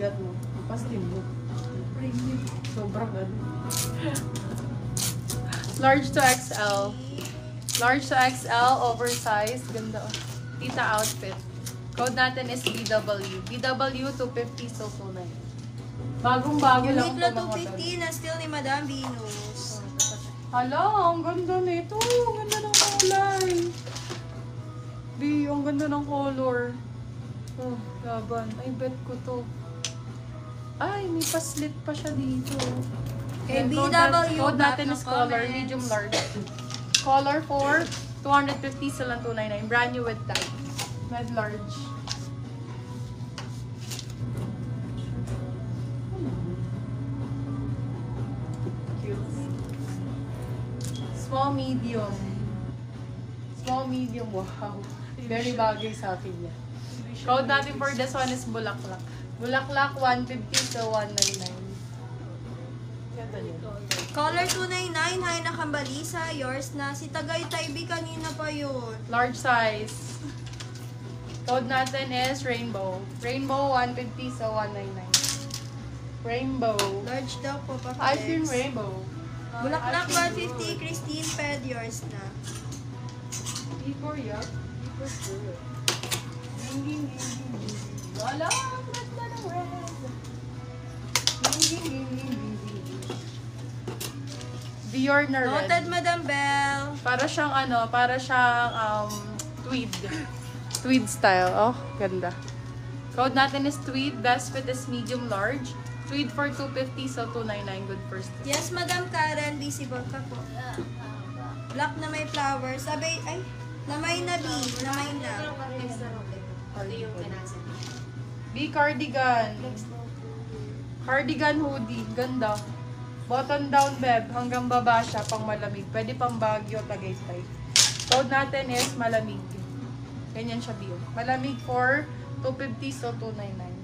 bigat mo. Paslim mo. Sobrang ano. Large to XL. Large to XL, oversized. Ganda. Tita outfit. Code natin is BW. BW 250, so 29. Bagong-bago lang Uniqlo ito mga 250 na still ni Madam Venus. Hala, ang ganda nito. Ang ganda ng kulay. B, ang ganda ng color. Oh, laban. Ay, bet ko to. Ay, may paslit pa siya dito. Okay, Then, BW, code natin back is no color, comments. medium large. Color 4, 250 silang 299. Brand new with tag. Med large. Cute. Small, medium. Small, medium. Wow. Very bagay sa akin yan. Code natin for this one is Bulaklak. Bulaklak, 150 to 199. Ganda yun. Color 299, hi Nakambalisa. Yours na. Si Tagaytay B kanina pa yun. Large size. Code natin is Rainbow. Rainbow, 150 so 199. Rainbow. Large daw po pa. Ice cream rainbow. Bulaklak Ice cream 150, Christine Ped. Yours na. Before yuck. Before good. Ding, ding, ding, ding, ding. Wala, ganda ng red. Ding, ding, ding, ding, ding, ding. Dior na red. Noted, Madam Bell. Para siyang ano, para siyang tweed. Tweed style. Oh, ganda. Code natin is tweed. Best fit is medium large. Tweed for 250 so 299 good first. Yes, Madam Karen. Visible ka po. Black na may flowers. Sabi, ay, lamay na B. Lamay na. B cardigan. Cardigan hoodie. Ganda. Button down beb. Hanggang baba siya pang malamig. Pwede pang Baguio, Tagaytay. Code natin is malamig. Ganyan siya B. Malamig for 250 so 299.